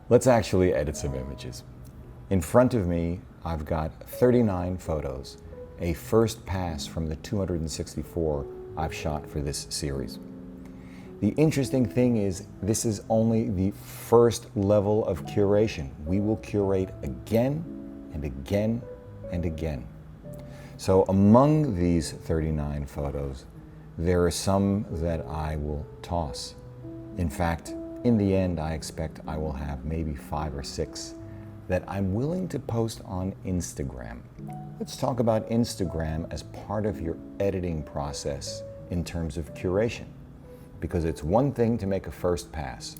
Let's actually edit some images. In front of me, I've got 39 photos, a first pass from the 264 I've shot for this series. The interesting thing is, this is only the first level of curation. We will curate again and again and again. So among these 39 photos, there are some that I will toss. In fact, in the end, I expect I will have maybe 5 or 6 that I'm willing to post on Instagram. Let's talk about Instagram as part of your editing process in terms of curation, because it's one thing to make a first pass.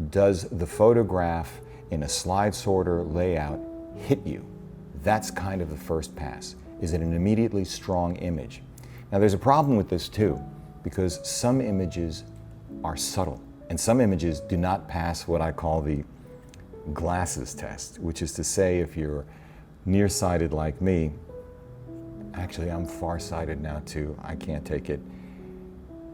Does the photograph in a slide sorter layout hit you? That's kind of the first pass. Is it an immediately strong image? Now there's a problem with this too, because some images are subtle, and some images do not pass what I call the glasses test, which is to say, if you're nearsighted like me, actually I'm farsighted now too, I can't take it.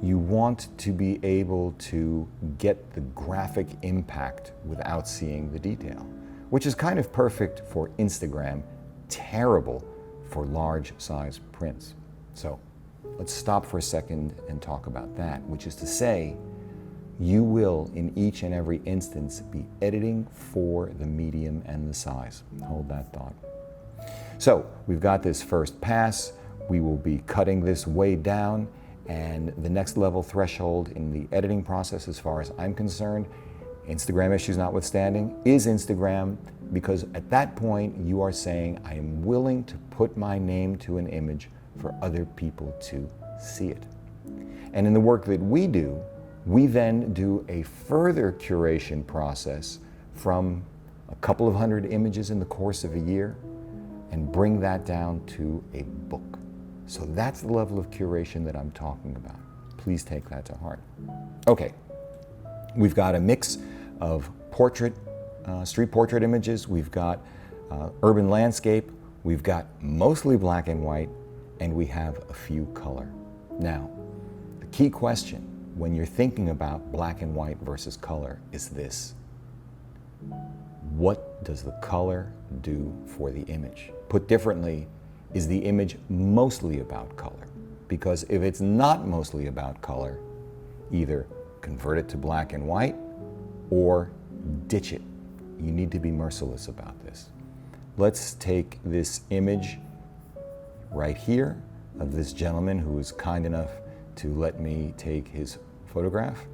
You want to be able to get the graphic impact without seeing the detail, which is kind of perfect for Instagram, terrible for large size prints. So let's stop for a second and talk about that, which is to say, you will, in each and every instance, be editing for the medium and the size. Hold that thought. So we've got this first pass. We will be cutting this way down, and the next level threshold in the editing process, as far as I'm concerned, Instagram issues notwithstanding, is Instagram, because at that point you are saying, I am willing to put my name to an image for other people to see it. And in the work that we do, we then do a further curation process from a couple of hundred images in the course of a year and bring that down to a book. So that's the level of curation that I'm talking about. Please take that to heart. Okay, we've got a mix of portrait, street portrait images, we've got urban landscape, we've got mostly black and white, and we have a few color. Now, the key question when you're thinking about black and white versus color is this: what does the color do for the image? Put differently, is the image mostly about color? Because if it's not mostly about color, either convert it to black and white or ditch it. You need to be merciless about this. Let's take this image right here of this gentleman who was kind enough to let me take his photograph.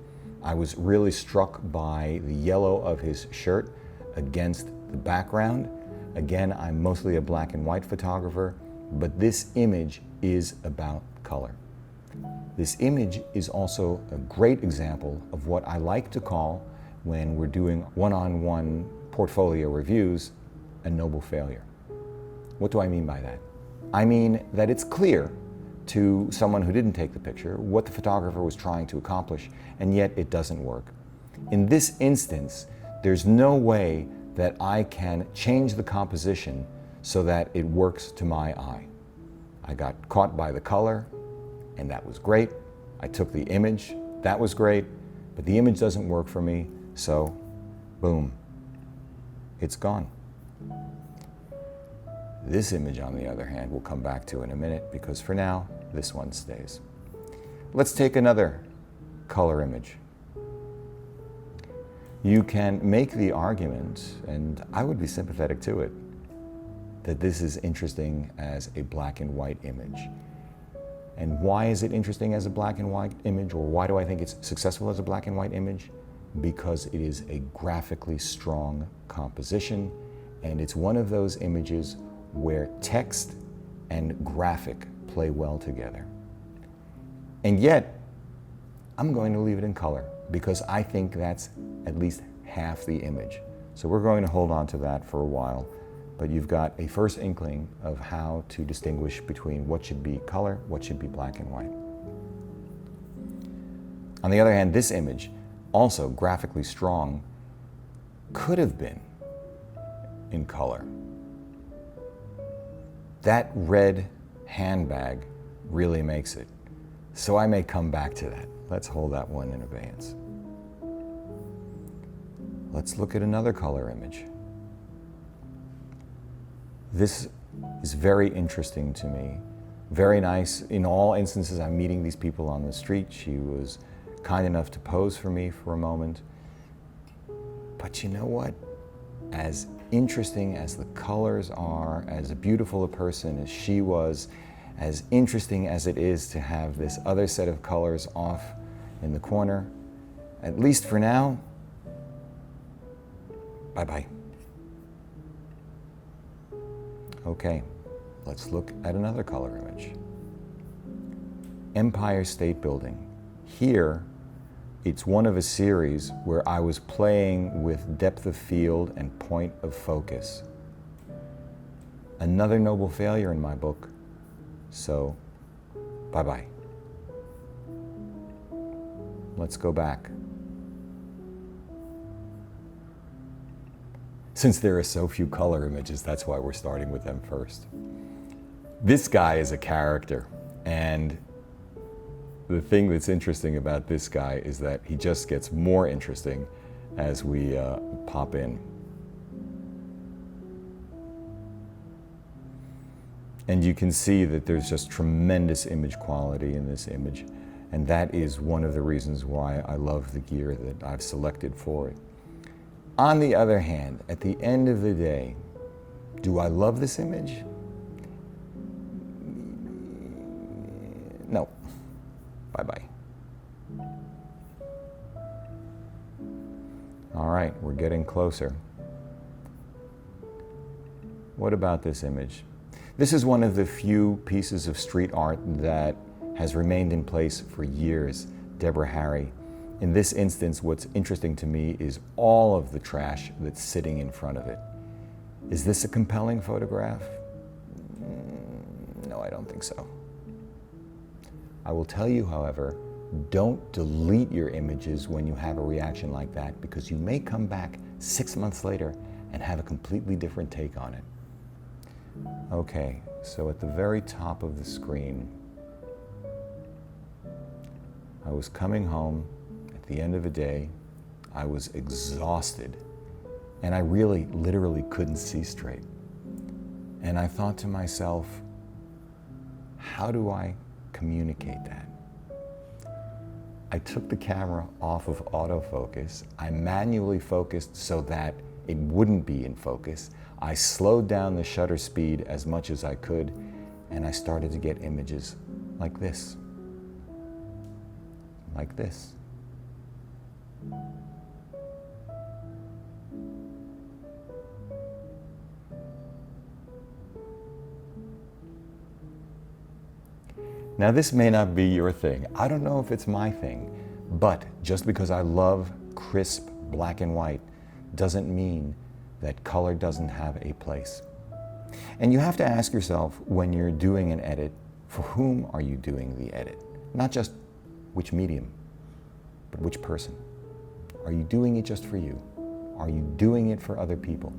I was really struck by the yellow of his shirt against the background. Again, I'm mostly a black and white photographer, but this image is about color. This image is also a great example of what I like to call, when we're doing one-on-one portfolio reviews, a noble failure. What do I mean by that? I mean that it's clear to someone who didn't take the picture what the photographer was trying to accomplish, and yet it doesn't work. In this instance, there's no way that I can change the composition so that it works to my eye. I got caught by the color, and that was great. I took the image, that was great, but the image doesn't work for me, so boom, it's gone. This image, on the other hand, we'll come back to in a minute, because for now, this one stays. Let's take another color image. You can make the argument, and I would be sympathetic to it, that this is interesting as a black and white image. And why is it interesting as a black and white image, or why do I think it's successful as a black and white image? Because it is a graphically strong composition, and it's one of those images where text and graphic play well together. And yet, I'm going to leave it in color, because I think that's at least half the image. So we're going to hold on to that for a while, but you've got a first inkling of how to distinguish between what should be color, what should be black and white. On the other hand, this image, also graphically strong, could have been in color. That red handbag really makes it. So I may come back to that. Let's hold that one in abeyance. Let's look at another color image. This is very interesting to me. Very nice. In all instances, I'm meeting these people on the street. She was kind enough to pose for me for a moment. But you know what? As interesting as the colors are, as beautiful a person as she was, as interesting as it is to have this other set of colors off in the corner, at least for now, bye-bye. Okay, let's look at another color image. Empire State Building. Here, it's one of a series where I was playing with depth of field and point of focus. Another noble failure in my book, so bye-bye. Let's go back. Since there are so few color images, that's why we're starting with them first. This guy is a character, and the thing that's interesting about this guy is that he just gets more interesting as we pop in. And you can see that there's just tremendous image quality in this image, and that is one of the reasons why I love the gear that I've selected for it. On the other hand, at the end of the day, do I love this image? No. Bye-bye. All right, we're getting closer. What about this image? This is one of the few pieces of street art that has remained in place for years. Deborah Harry. In this instance, what's interesting to me is all of the trash that's sitting in front of it. Is this a compelling photograph? No, I don't think so. I will tell you, however, don't delete your images when you have a reaction like that, because you may come back 6 months later and have a completely different take on it. Okay, so at the very top of the screen, I was coming home at the end of a day. I was exhausted, and I really, literally couldn't see straight. And I thought to myself, how do I communicate that? I took the camera off of autofocus. I manually focused so that it wouldn't be in focus. I slowed down the shutter speed as much as I could, and I started to get images like this. Like this. Now, this may not be your thing. I don't know if it's my thing, but just because I love crisp black and white doesn't mean that color doesn't have a place. And you have to ask yourself, when you're doing an edit, for whom are you doing the edit? Not just which medium, but which person. Are you doing it just for you? Are you doing it for other people?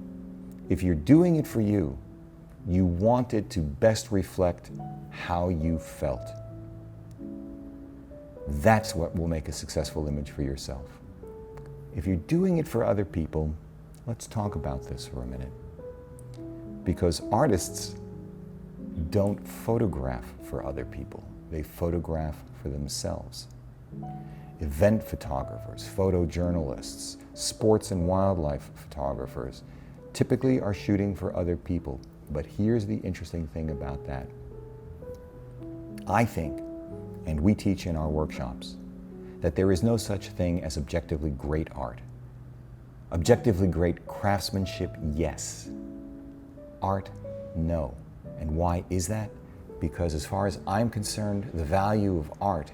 If you're doing it for you, you want it to best reflect how you felt. That's what will make a successful image for yourself. If you're doing it for other people, let's talk about this for a minute. Because artists don't photograph for other people. They photograph for themselves. Event photographers, photojournalists, sports and wildlife photographers typically are shooting for other people. But here's the interesting thing about that. I think, and we teach in our workshops, that there is no such thing as objectively great art. Objectively great craftsmanship, yes. Art, no. And why is that? Because as far as I'm concerned, the value of art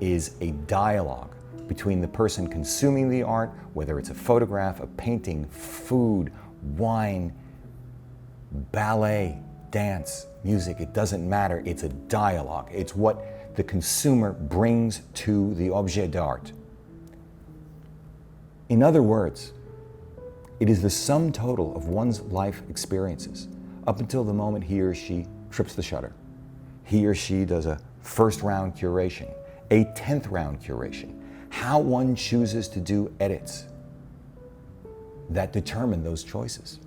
is a dialogue between the person consuming the art, whether it's a photograph, a painting, food, wine, ballet, dance, music, it doesn't matter. It's a dialogue. It's what the consumer brings to the objet d'art. In other words, it is the sum total of one's life experiences up until the moment he or she trips the shutter. He or she does a first round curation, a 10th round curation, how one chooses to do edits. that determine those choices.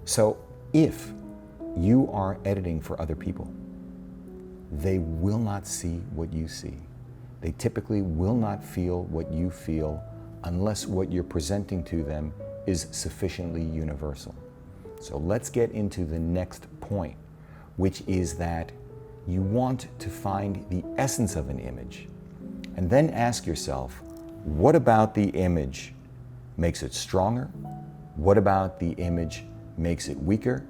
So if you are editing for other people, they will not see what you see. They typically will not feel what you feel unless what you're presenting to them is sufficiently universal. So let's get into the next point, which is that you want to find the essence of an image and then ask yourself, what about the image makes it stronger? What about the image makes it weaker?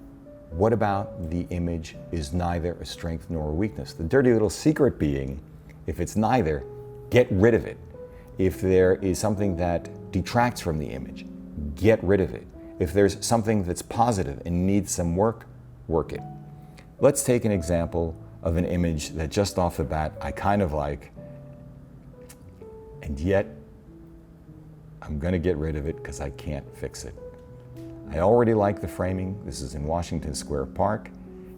What about the image is neither a strength nor a weakness? The dirty little secret being, if it's neither, get rid of it. If there is something that detracts from the image, get rid of it. If there's something that's positive and needs some work, work it. Let's take an example of an image that just off the bat I kind of like, and yet I'm going to get rid of it because I can't fix it. I already like the framing. This is in Washington Square Park.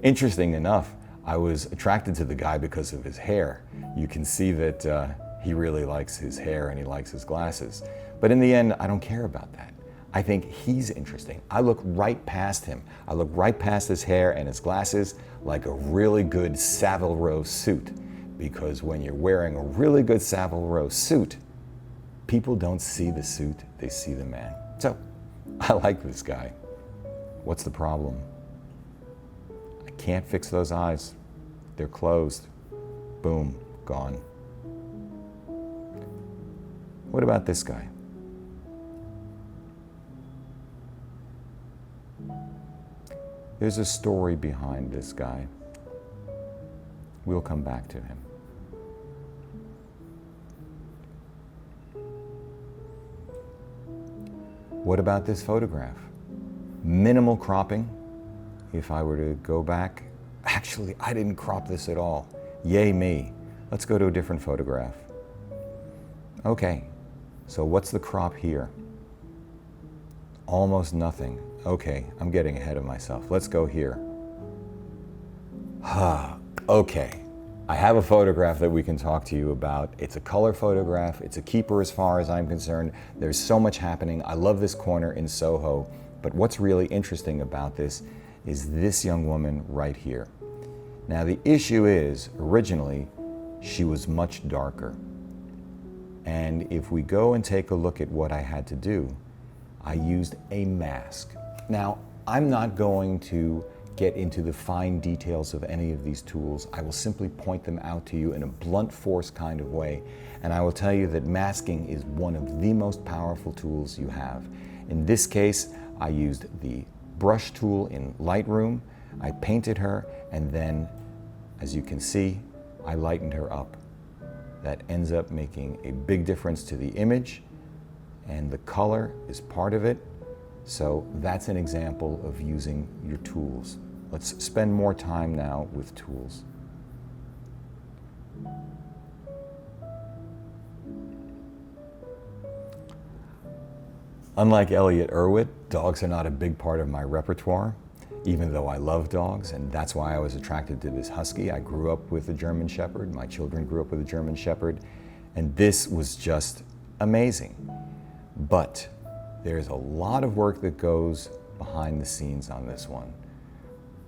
Interesting enough, I was attracted to the guy because of his hair. You can see that he really likes his hair and he likes his glasses. But in the end, I don't care about that. I think he's interesting. I look right past him. I look right past his hair and his glasses like a really good Savile Row suit. Because when you're wearing a really good Savile Row suit, people don't see the suit, they see the man. So, I like this guy. What's the problem? I can't fix those eyes. They're closed. Boom, gone. What about this guy? There's a story behind this guy. We'll come back to him. What about this photograph? Minimal cropping. If I were to go back, actually, I didn't crop this at all. Yay me. Let's go to a different photograph. Okay, so what's the crop here? Almost nothing. Okay, I'm getting ahead of myself. Let's go here. Okay, I have a photograph that we can talk to you about. It's a color photograph. It's a keeper as far as I'm concerned. There's so much happening. I love this corner in Soho. But what's really interesting about this is this young woman right here. Now the issue is, originally, she was much darker. And if we go and take a look at what I had to do, I used a mask. Now, I'm not going to get into the fine details of any of these tools. I will simply point them out to you in a blunt force kind of way. And I will tell you that masking is one of the most powerful tools you have. In this case, I used the brush tool in Lightroom. I painted her, and then, as you can see, I lightened her up. That ends up making a big difference to the image, and the color is part of it. So that's an example of using your tools. Let's spend more time now with tools. Unlike Elliot Erwitt, dogs are not a big part of my repertoire, even though I love dogs, and that's why I was attracted to this husky. I grew up with a German Shepherd. My children grew up with a German Shepherd, and this was just amazing. But there's a lot of work that goes behind the scenes on this one.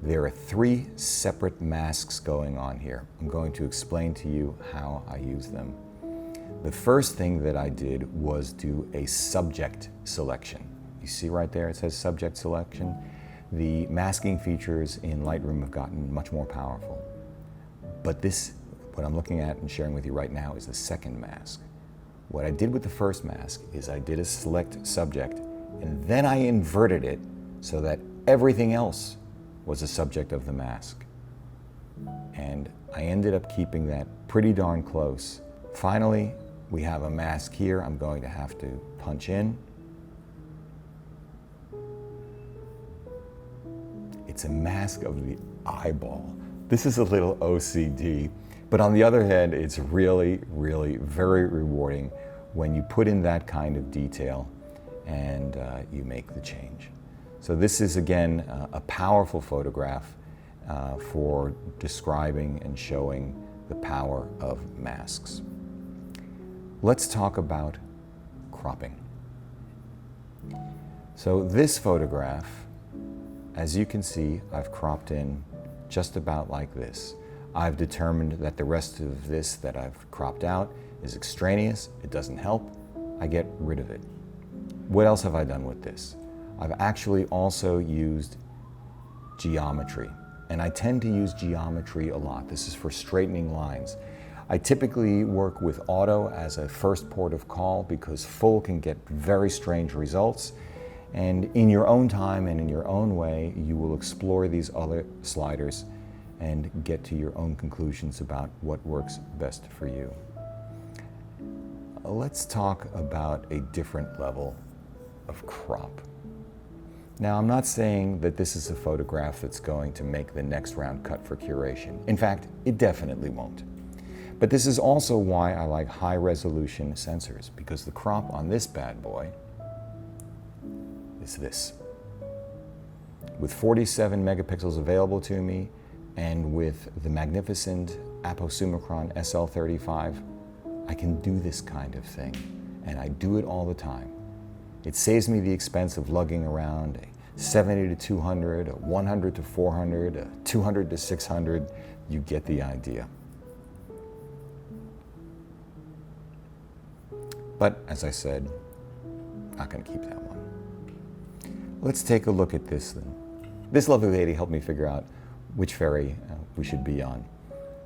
There are 3 separate masks going on here. I'm going to explain to you how I use them. The first thing that I did was do a subject selection. You see right there, it says subject selection. The masking features in Lightroom have gotten much more powerful. But this, what I'm looking at and sharing with you right now, is the second mask. What I did with the first mask is I did a select subject, and then I inverted it so that everything else was a subject of the mask. And I ended up keeping that pretty darn close. Finally, we have a mask here. I'm going to have to punch in. It's a mask of the eyeball. This is a little OCD, but on the other hand, it's really, really very rewarding when you put in that kind of detail and you make the change. So this is, again, a powerful photograph for describing and showing the power of masks. Let's talk about cropping. So this photograph, as you can see, I've cropped in just about like this. I've determined that the rest of this that I've cropped out is extraneous, it doesn't help, I get rid of it. What else have I done with this? I've actually also used geometry, and I tend to use geometry a lot. This is for straightening lines. I typically work with auto as a first port of call because full can get very strange results. And in your own time and in your own way, you will explore these other sliders and get to your own conclusions about what works best for you. Let's talk about a different level of crop. Now, I'm not saying that this is a photograph that's going to make the next round cut for curation. In fact, it definitely won't. But this is also why I like high resolution sensors, because the crop on this bad boy is this. With 47 megapixels available to me, and with the magnificent Apo-Summicron SL35, I can do this kind of thing, and I do it all the time. It saves me the expense of lugging around a 70 to 200, a 100 to 400, a 200 to 600. You get the idea. But as I said, not going to keep that one. Let's take a look at this then. This lovely lady helped me figure out which ferry we should be on.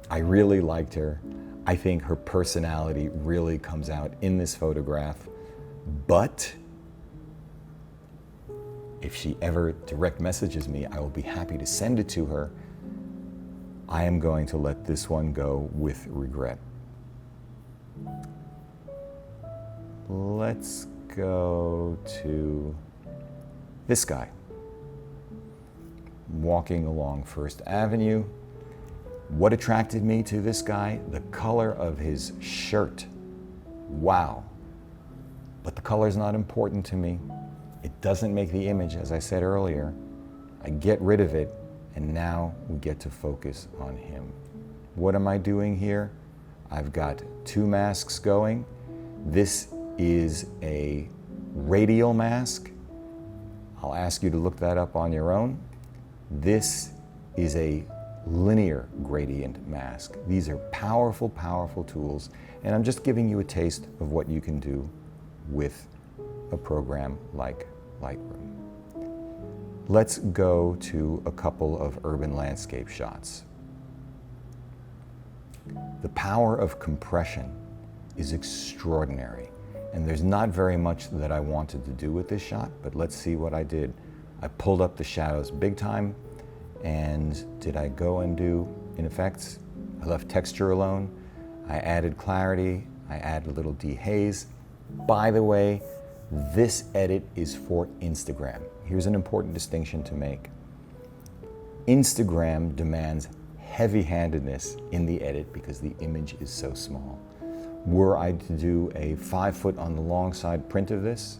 I really liked her. I think her personality really comes out in this photograph, but if she ever direct messages me, I will be happy to send it to her. I am going to let this one go with regret. Let's go to this guy. Walking along First Avenue. What attracted me to this guy? The color of his shirt. Wow. But the color is not important to me. It doesn't make the image, as I said earlier. I get rid of it, and now we get to focus on him. What am I doing here? I've got two masks going. This is a radial mask. I'll ask you to look that up on your own. This is a linear gradient mask. These are powerful, powerful tools, and I'm just giving you a taste of what you can do with a program like Lightroom. Let's go to a couple of urban landscape shots. The power of compression is extraordinary, and there's not very much that I wanted to do with this shot, but let's see what I did. I pulled up the shadows big time, and did I go and do in effects? I left texture alone. I added clarity. I added a little dehaze. By the way, this edit is for Instagram. Here's an important distinction to make. Instagram demands heavy-handedness in the edit because the image is so small. Were I to do a 5 foot on the long side print of this,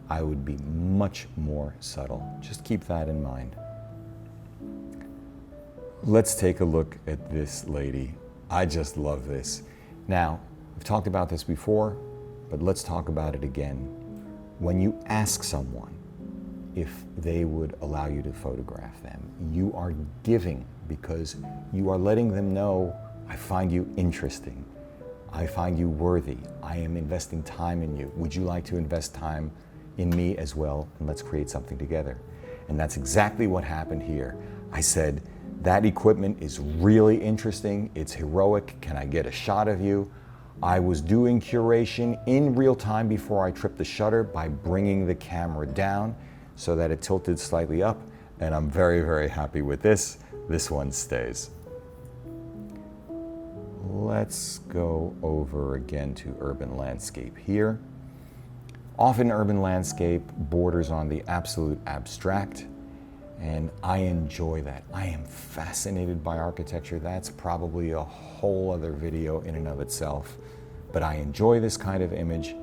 I would be much more subtle. Just keep that in mind. Let's take a look at this lady. I just love this. Now, I've talked about this before, but let's talk about it again. When you ask someone if they would allow you to photograph them, you are giving because you are letting them know, I find you interesting. I find you worthy. I am investing time in you. Would you like to invest time in me as well? And let's create something together. And that's exactly what happened here. I said, that equipment is really interesting. It's heroic. Can I get a shot of you? I was doing curation in real time before I tripped the shutter by bringing the camera down so that it tilted slightly up. And I'm very, very happy with this. This one stays. Let's go over again to urban landscape here. Often urban landscape borders on the absolute abstract, and I enjoy that. I am fascinated by architecture. That's probably a whole other video in and of itself, but I enjoy this kind of image,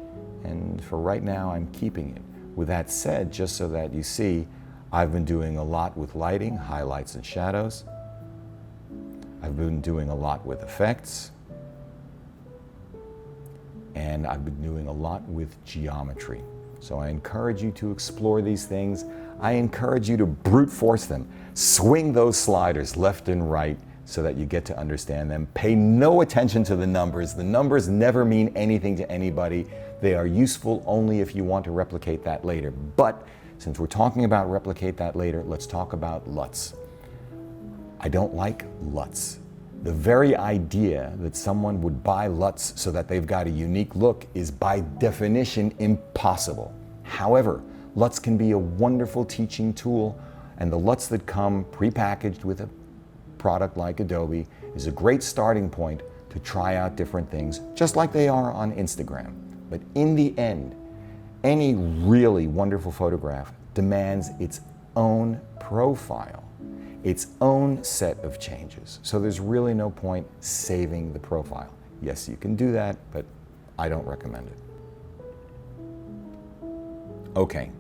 and for right now, I'm keeping it. With that said, just so that you see, I've been doing a lot with lighting, highlights and shadows. I've been doing a lot with effects, and I've been doing a lot with geometry. So I encourage you to explore these things. I encourage you to brute force them. Swing those sliders left and right so that you get to understand them. Pay no attention to the numbers. The numbers never mean anything to anybody. They are useful only if you want to replicate that later. But since we're talking about replicate that later, let's talk about LUTs. I don't like LUTs. The very idea that someone would buy LUTs so that they've got a unique look is by definition impossible. However, LUTs can be a wonderful teaching tool, and the LUTs that come prepackaged with a product like Adobe is a great starting point to try out different things, just like they are on Instagram. But in the end, any really wonderful photograph demands its own profile, its own set of changes. So there's really no point saving the profile. Yes, you can do that, but I don't recommend it. Okay,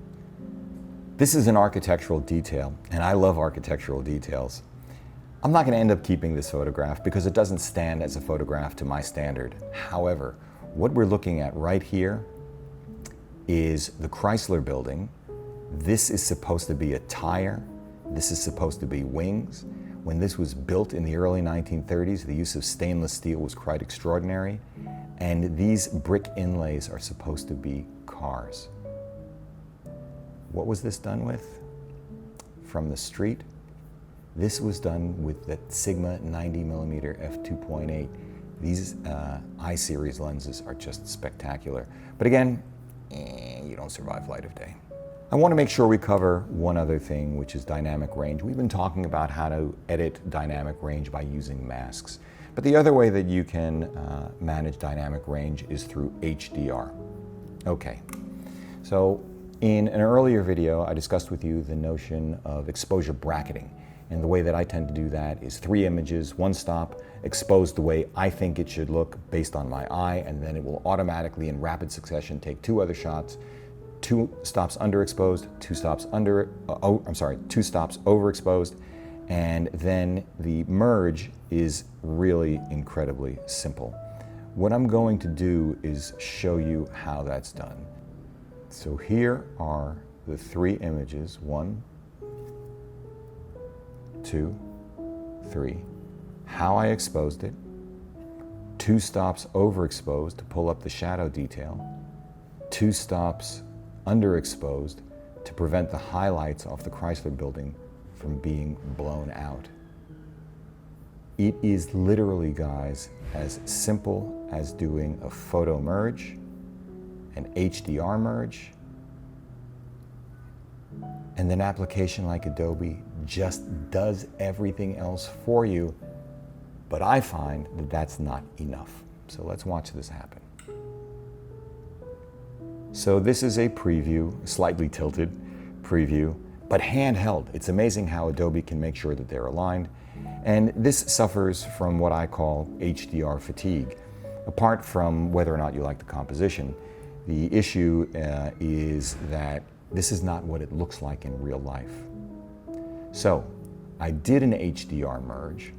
this is an architectural detail, and I love architectural details. I'm not going to end up keeping this photograph because it doesn't stand as a photograph to my standard. However, what we're looking at right here is the Chrysler building. This is supposed to be a tire. This is supposed to be wings. When this was built in the early 1930s, the use of stainless steel was quite extraordinary. And these brick inlays are supposed to be cars. What was this done with? From the street? This was done with the Sigma 90mm f2.8. These I-series lenses are just spectacular. But again, you don't survive light of day. I want to make sure we cover one other thing, which is dynamic range. We've been talking about how to edit dynamic range by using masks. But the other way that you can manage dynamic range is through HDR. Okay, so in an earlier video, I discussed with you the notion of exposure bracketing. And the way that I tend to do that is 3 images, 1 stop, exposed the way I think it should look based on my eye, and then it will automatically in rapid succession take 2 other shots, 2 stops underexposed, 2 stops two stops overexposed, and then the merge is really incredibly simple. What I'm going to do is show you how that's done. So here are the 3 images, 1, 2, 3, how I exposed it, 2 stops overexposed to pull up the shadow detail, 2 stops underexposed to prevent the highlights off the Chrysler building from being blown out. It is literally, guys, as simple as doing a photo merge, an HDR merge, and an application like Adobe just does everything else for you. But I find that that's not enough. So let's watch this happen. So this is a preview, a slightly tilted preview, but handheld. It's amazing how Adobe can make sure that they're aligned. And this suffers from what I call HDR fatigue. Apart from whether or not you like the composition, the issue is that this is not what it looks like in real life. So I did an HDR merge,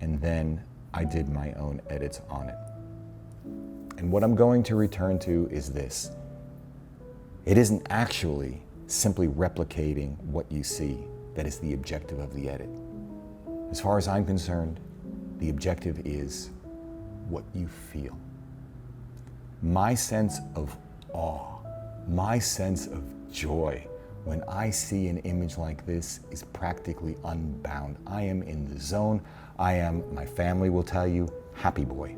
and then I did my own edits on it. And what I'm going to return to is this. It isn't actually simply replicating what you see that is the objective of the edit. As far as I'm concerned, the objective is what you feel. My sense of awe, my sense of joy when I see an image like this is practically unbound. I am in the zone. I am, my family will tell you, happy boy.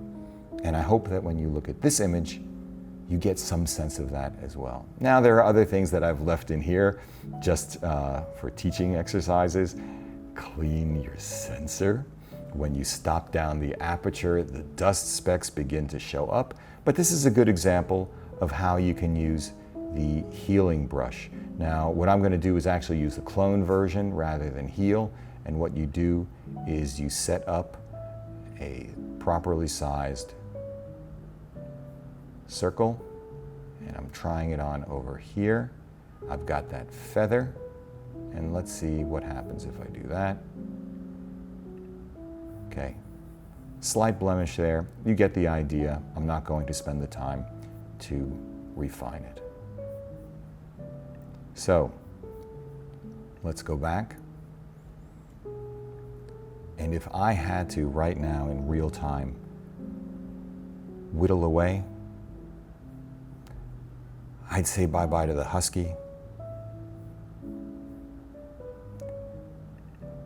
And I hope that when you look at this image, you get some sense of that as well. Now, there are other things that I've left in here just for teaching exercises. Clean your sensor. When you stop down the aperture, the dust specks begin to show up. But this is a good example of how you can use the healing brush. Now, what I'm going to do is actually use the clone version rather than heal. And what you do is you set up a properly sized circle, and I'm trying it on over here. I've got that feather, and let's see what happens if I do that. Okay, slight blemish there. You get the idea. I'm not going to spend the time to refine it. So, let's go back. And if I had to, right now, in real time, whittle away, I'd say bye-bye to the husky.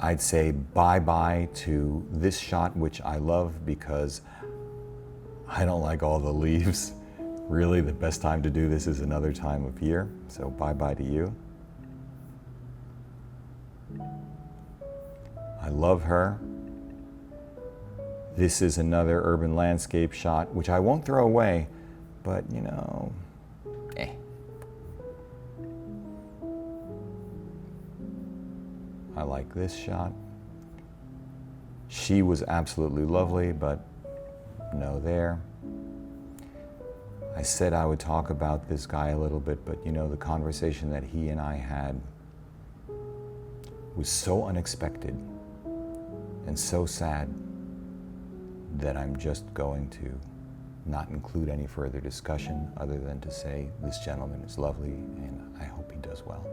I'd say bye-bye to this shot, which I love because I don't like all the leaves. Really, the best time to do this is another time of year. So bye-bye to you. I love her. This is another urban landscape shot, which I won't throw away, but you know, I like this shot. She was absolutely lovely, but no there. I said I would talk about this guy a little bit, but you know, the conversation that he and I had was so unexpected and so sad that I'm just going to not include any further discussion other than to say this gentleman is lovely and I hope he does well.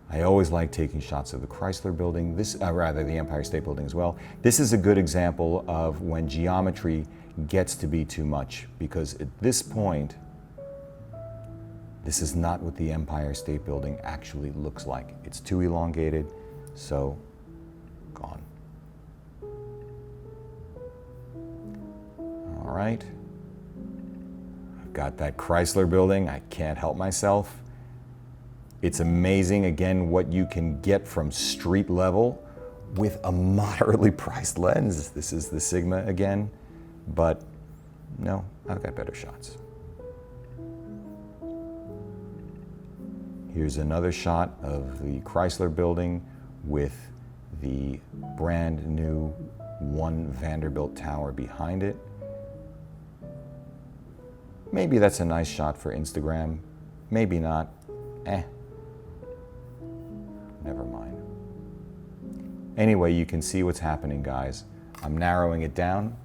I always like taking shots of the Chrysler Building, rather the Empire State Building as well. This is a good example of when geometry gets to be too much, because at this point, this is not what the Empire State Building actually looks like. It's too elongated, so gone. All right. I've got that Chrysler Building. I can't help myself. It's amazing, again, what you can get from street level with a moderately priced lens. This is the Sigma again, but no, I've got better shots. Here's another shot of the Chrysler Building with the brand new One Vanderbilt Tower behind it. Maybe that's a nice shot for Instagram, maybe not. Never mind. Anyway, you can see what's happening, guys. I'm narrowing it down.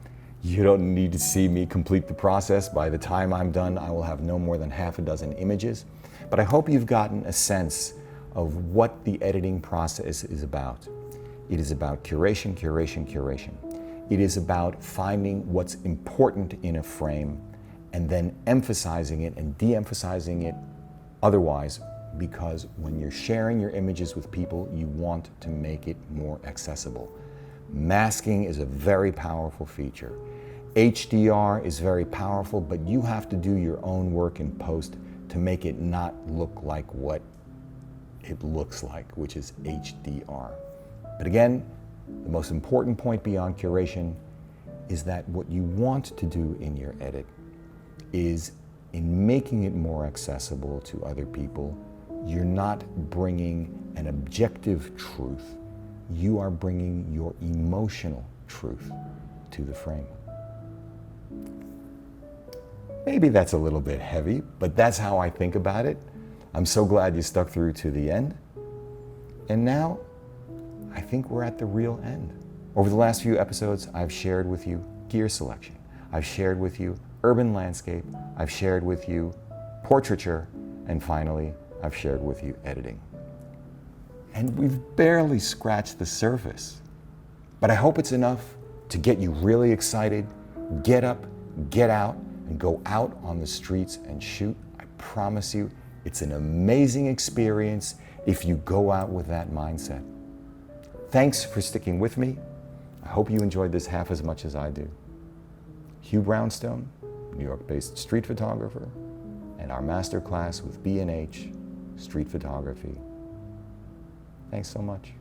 You don't need to see me complete the process. By the time I'm done, I will have no more than half a dozen images. But I hope you've gotten a sense of what the editing process is about. It is about curation, curation, curation. It is about finding what's important in a frame and then emphasizing it and de-emphasizing it otherwise, because when you're sharing your images with people, you want to make it more accessible. Masking is a very powerful feature. HDR is very powerful, but you have to do your own work in post to make it not look like what it looks like, which is HDR. But again, the most important point beyond curation is that what you want to do in your edit is, in making it more accessible to other people, you're not bringing an objective truth. You are bringing your emotional truth to the frame. Maybe that's a little bit heavy, but that's how I think about it. I'm so glad you stuck through to the end. And now, I think we're at the real end. Over the last few episodes, I've shared with you gear selection. I've shared with you urban landscape. I've shared with you portraiture. And finally, I've shared with you editing. And we've barely scratched the surface. But I hope it's enough to get you really excited, get up, get out, and go out on the streets and shoot. I promise you, it's an amazing experience if you go out with that mindset. Thanks for sticking with me. I hope you enjoyed this half as much as I do. Hugh Brownstone, New York-based street photographer, and our masterclass with B&H Street Photography. Thanks so much.